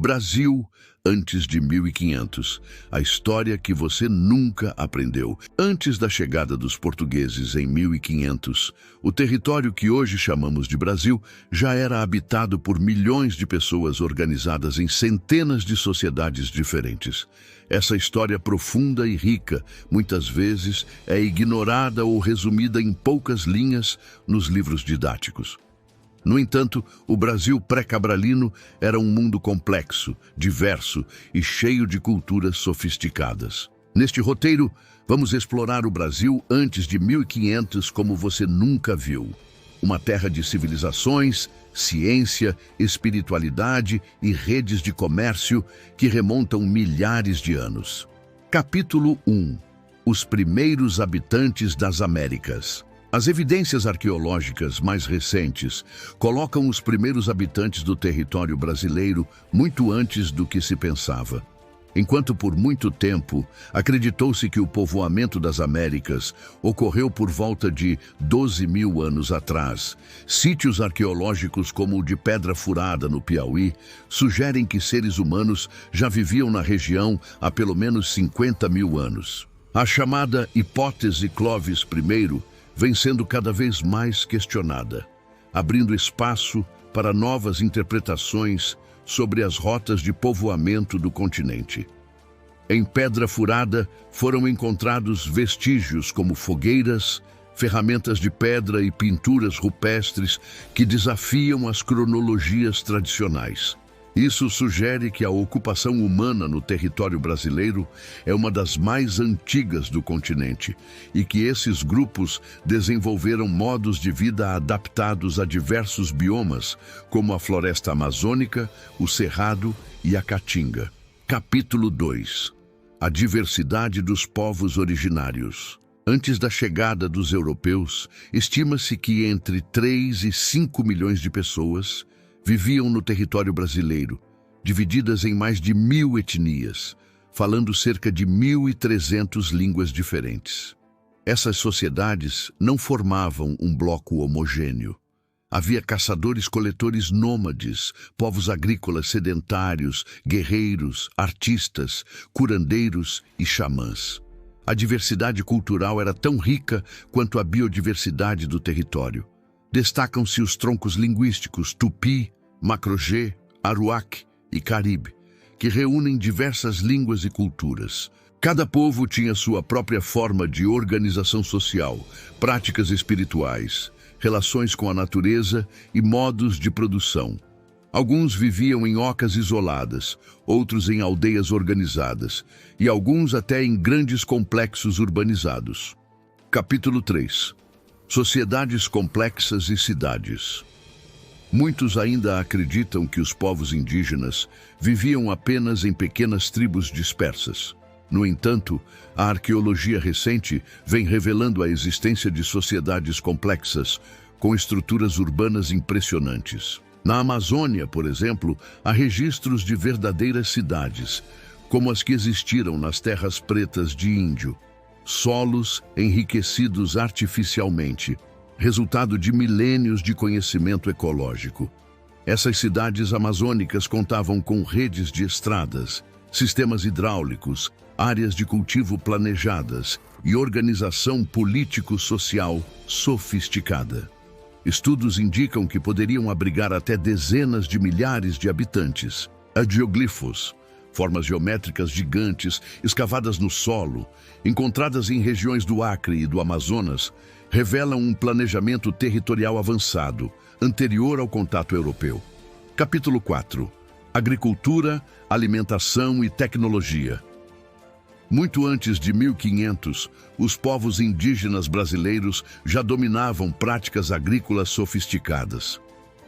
Brasil antes de 1500. A história que você nunca aprendeu. Antes da chegada dos portugueses em 1500, o território que hoje chamamos de Brasil já era habitado por milhões de pessoas organizadas em centenas de sociedades diferentes. Essa história profunda e rica, muitas vezes, é ignorada ou resumida em poucas linhas nos livros didáticos. No entanto, o Brasil pré-cabralino era um mundo complexo, diverso e cheio de culturas sofisticadas. Neste roteiro, vamos explorar o Brasil antes de 1500 como você nunca viu. Uma terra de civilizações, ciência, espiritualidade e redes de comércio que remontam milhares de anos. Capítulo 1. Os primeiros habitantes das Américas. As evidências arqueológicas mais recentes colocam os primeiros habitantes do território brasileiro muito antes do que se pensava. Enquanto por muito tempo acreditou-se que o povoamento das Américas ocorreu por volta de 12.000 anos atrás, sítios arqueológicos como o de Pedra Furada, no Piauí, sugerem que seres humanos já viviam na região há pelo menos 50.000 anos. A chamada hipótese Clovis I vem sendo cada vez mais questionada, abrindo espaço para novas interpretações sobre as rotas de povoamento do continente. Em Pedra Furada foram encontrados vestígios como fogueiras, ferramentas de pedra e pinturas rupestres que desafiam as cronologias tradicionais. Isso sugere que a ocupação humana no território brasileiro é uma das mais antigas do continente e que esses grupos desenvolveram modos de vida adaptados a diversos biomas, como a floresta amazônica, o cerrado e a caatinga. Capítulo 2. A diversidade dos povos originários. Antes da chegada dos europeus, estima-se que entre 3 e 5 milhões de pessoas viviam no território brasileiro, divididas em mais de 1.000 etnias, falando cerca de 1.300 línguas diferentes. Essas sociedades não formavam um bloco homogêneo. Havia caçadores-coletores nômades, povos agrícolas sedentários, guerreiros, artistas, curandeiros e xamãs. A diversidade cultural era tão rica quanto a biodiversidade do território. Destacam-se os troncos linguísticos Tupi, Macro-G, Aruac e Caribe, que reúnem diversas línguas e culturas. Cada povo tinha sua própria forma de organização social, práticas espirituais, relações com a natureza e modos de produção. Alguns viviam em ocas isoladas, outros em aldeias organizadas, e alguns até em grandes complexos urbanizados. Capítulo 3. Sociedades complexas e cidades. Muitos ainda acreditam que os povos indígenas viviam apenas em pequenas tribos dispersas. No entanto, a arqueologia recente vem revelando a existência de sociedades complexas, com estruturas urbanas impressionantes. Na Amazônia, por exemplo, há registros de verdadeiras cidades, como as que existiram nas terras pretas de Índio. Solos enriquecidos artificialmente, resultado de milênios de conhecimento ecológico. Essas cidades amazônicas contavam com redes de estradas, sistemas hidráulicos, áreas de cultivo planejadas e organização político-social sofisticada. Estudos indicam que poderiam abrigar até dezenas de milhares de habitantes. Hieroglifos, formas geométricas gigantes escavadas no solo, encontradas em regiões do Acre e do Amazonas, revelam um planejamento territorial avançado, anterior ao contato europeu. Capítulo 4. Agricultura, alimentação e tecnologia. Muito antes de 1500, os povos indígenas brasileiros já dominavam práticas agrícolas sofisticadas.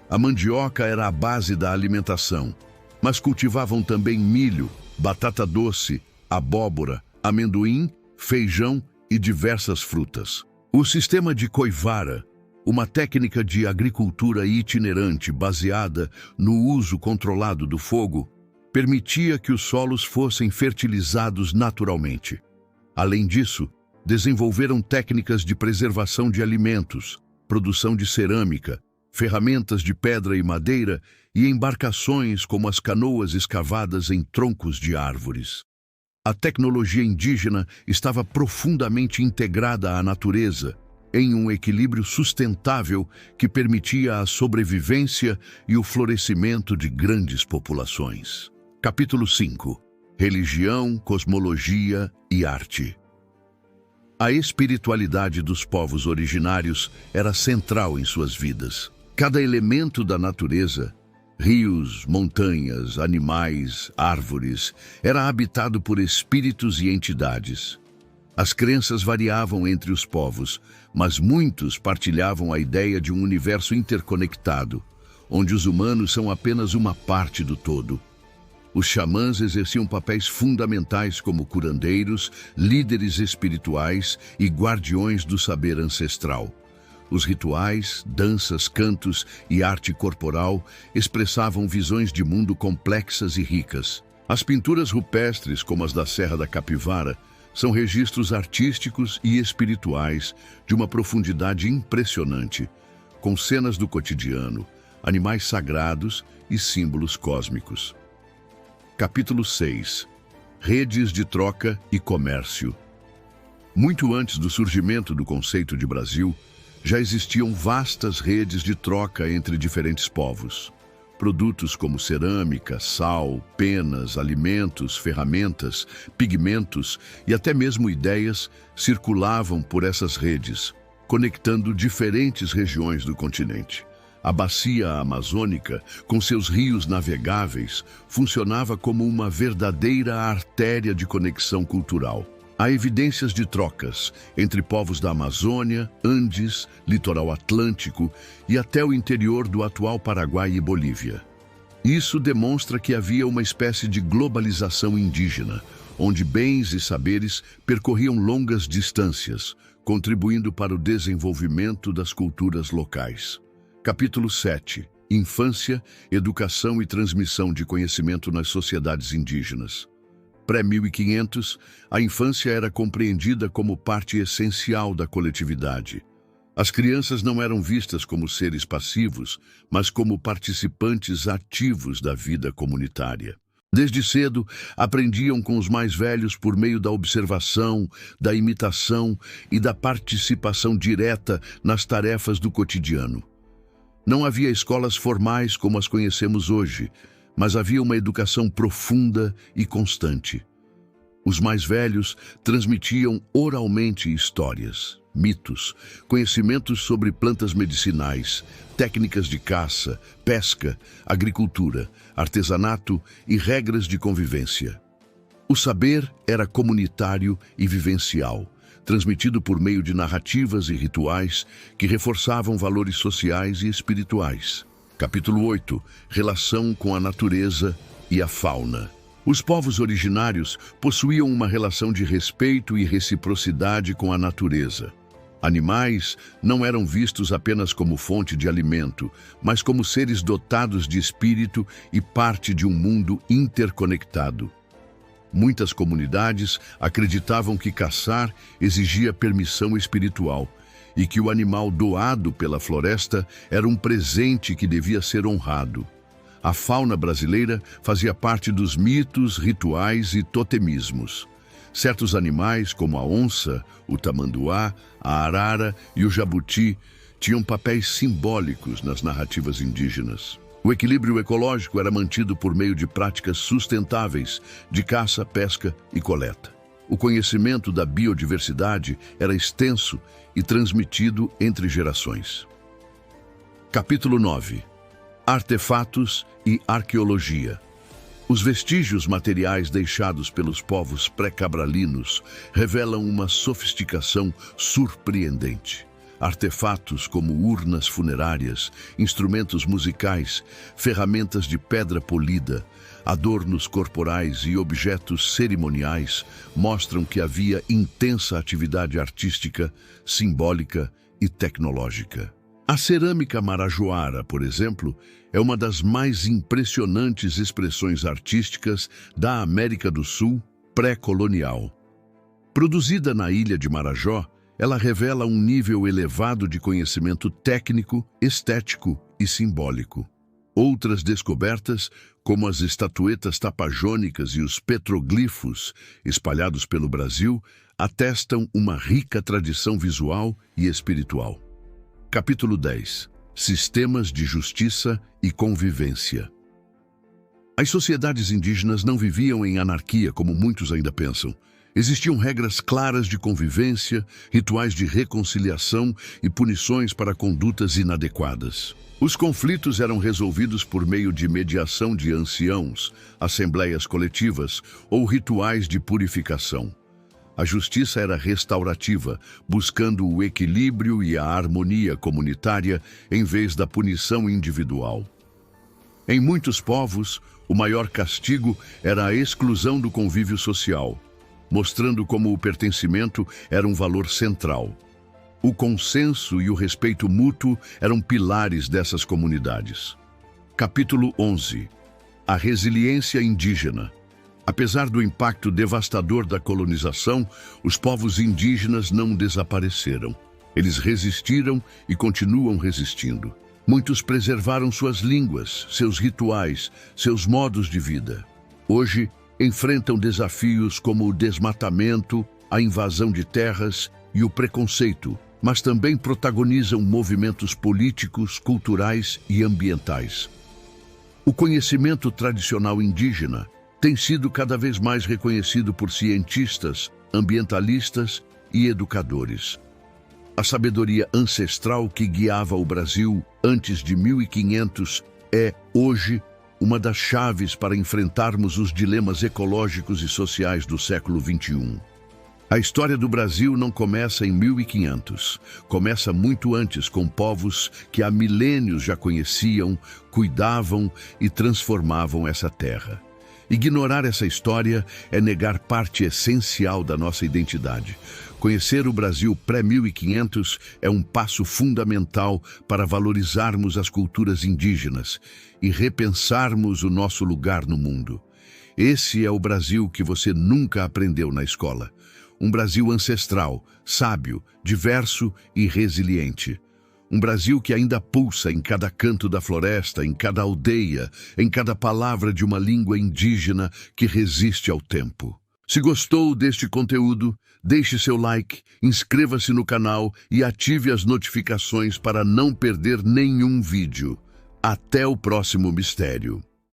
A mandioca era a base da alimentação, mas cultivavam também milho, batata doce, abóbora, amendoim, feijão e diversas frutas. O sistema de coivara, uma técnica de agricultura itinerante baseada no uso controlado do fogo, permitia que os solos fossem fertilizados naturalmente. Além disso, desenvolveram técnicas de preservação de alimentos, produção de cerâmica ferramentas de pedra e madeira e embarcações como as canoas escavadas em troncos de árvores. A tecnologia indígena estava profundamente integrada à natureza, em um equilíbrio sustentável que permitia a sobrevivência e o florescimento de grandes populações. Capítulo 5. Religião, cosmologia e arte. A espiritualidade dos povos originários era central em suas vidas. Cada elemento da natureza, rios, montanhas, animais, árvores, era habitado por espíritos e entidades. As crenças variavam entre os povos, mas muitos partilhavam a ideia de um universo interconectado, onde os humanos são apenas uma parte do todo. Os xamãs exerciam papéis fundamentais como curandeiros, líderes espirituais e guardiões do saber ancestral. Os rituais, danças, cantos e arte corporal expressavam visões de mundo complexas e ricas. As pinturas rupestres, como as da Serra da Capivara, são registros artísticos e espirituais de uma profundidade impressionante, com cenas do cotidiano, animais sagrados e símbolos cósmicos. Capítulo 6. Redes de troca e comércio. Muito antes do surgimento do conceito de Brasil, já existiam vastas redes de troca entre diferentes povos. Produtos como cerâmica, sal, penas, alimentos, ferramentas, pigmentos e até mesmo ideias circulavam por essas redes, conectando diferentes regiões do continente. A bacia amazônica, com seus rios navegáveis, funcionava como uma verdadeira artéria de conexão cultural. Há evidências de trocas entre povos da Amazônia, Andes, litoral atlântico e até o interior do atual Paraguai e Bolívia. Isso demonstra que havia uma espécie de globalização indígena, onde bens e saberes percorriam longas distâncias, contribuindo para o desenvolvimento das culturas locais. Capítulo 7. Infância, educação e transmissão de conhecimento nas sociedades indígenas. Pré-1500, a infância era compreendida como parte essencial da coletividade. As crianças não eram vistas como seres passivos, mas como participantes ativos da vida comunitária. Desde cedo, aprendiam com os mais velhos por meio da observação, da imitação e da participação direta nas tarefas do cotidiano. Não havia escolas formais como as conhecemos hoje, mas havia uma educação profunda e constante. Os mais velhos transmitiam oralmente histórias, mitos, conhecimentos sobre plantas medicinais, técnicas de caça, pesca, agricultura, artesanato e regras de convivência. O saber era comunitário e vivencial, transmitido por meio de narrativas e rituais que reforçavam valores sociais e espirituais. Capítulo 8. Relação com a natureza e a fauna. Os povos originários possuíam uma relação de respeito e reciprocidade com a natureza. Animais não eram vistos apenas como fonte de alimento, mas como seres dotados de espírito e parte de um mundo interconectado. Muitas comunidades acreditavam que caçar exigia permissão espiritual e que o animal doado pela floresta era um presente que devia ser honrado. A fauna brasileira fazia parte dos mitos, rituais e totemismos. Certos animais, como a onça, o tamanduá, a arara e o jabuti, tinham papéis simbólicos nas narrativas indígenas. O equilíbrio ecológico era mantido por meio de práticas sustentáveis de caça, pesca e coleta. O conhecimento da biodiversidade era extenso e transmitido entre gerações. Capítulo 9. Artefatos e arqueologia. Os vestígios materiais deixados pelos povos pré-cabralinos revelam uma sofisticação surpreendente. Artefatos como urnas funerárias, instrumentos musicais, ferramentas de pedra polida, adornos corporais e objetos cerimoniais mostram que havia intensa atividade artística, simbólica e tecnológica. A cerâmica marajoara, por exemplo, é uma das mais impressionantes expressões artísticas da América do Sul pré-colonial. Produzida na ilha de Marajó, Ela revela um nível elevado de conhecimento técnico, estético e simbólico. Outras descobertas, como as estatuetas tapajônicas e os petroglifos espalhados pelo Brasil, atestam uma rica tradição visual e espiritual. Capítulo 10. Sistemas de justiça e convivência. As sociedades indígenas não viviam em anarquia, como muitos ainda pensam. Existiam regras claras de convivência, rituais de reconciliação e punições para condutas inadequadas. Os conflitos eram resolvidos por meio de mediação de anciãos, assembleias coletivas ou rituais de purificação. A justiça era restaurativa, buscando o equilíbrio e a harmonia comunitária em vez da punição individual. Em muitos povos, o maior castigo era a exclusão do convívio social, mostrando como o pertencimento era um valor central. O consenso e o respeito mútuo eram pilares dessas comunidades. Capítulo 11. A resiliência indígena. Apesar do impacto devastador da colonização, os povos indígenas não desapareceram. Eles resistiram e continuam resistindo. Muitos preservaram suas línguas, seus rituais, seus modos de vida. Hoje, enfrentam desafios como o desmatamento, a invasão de terras e o preconceito, mas também protagonizam movimentos políticos, culturais e ambientais. O conhecimento tradicional indígena tem sido cada vez mais reconhecido por cientistas, ambientalistas e educadores. A sabedoria ancestral que guiava o Brasil antes de 1500 é, hoje, uma das chaves para enfrentarmos os dilemas ecológicos e sociais do século XXI. A história do Brasil não começa em 1500. Começa muito antes, com povos que há milênios já conheciam, cuidavam e transformavam essa terra. Ignorar essa história é negar parte essencial da nossa identidade. Conhecer o Brasil pré-1500 é um passo fundamental para valorizarmos as culturas indígenas e repensarmos o nosso lugar no mundo. Esse é o Brasil que você nunca aprendeu na escola. Um Brasil ancestral, sábio, diverso e resiliente. Um Brasil que ainda pulsa em cada canto da floresta, em cada aldeia, em cada palavra de uma língua indígena que resiste ao tempo. Se gostou deste conteúdo, deixe seu like, inscreva-se no canal e ative as notificações para não perder nenhum vídeo. Até o próximo mistério.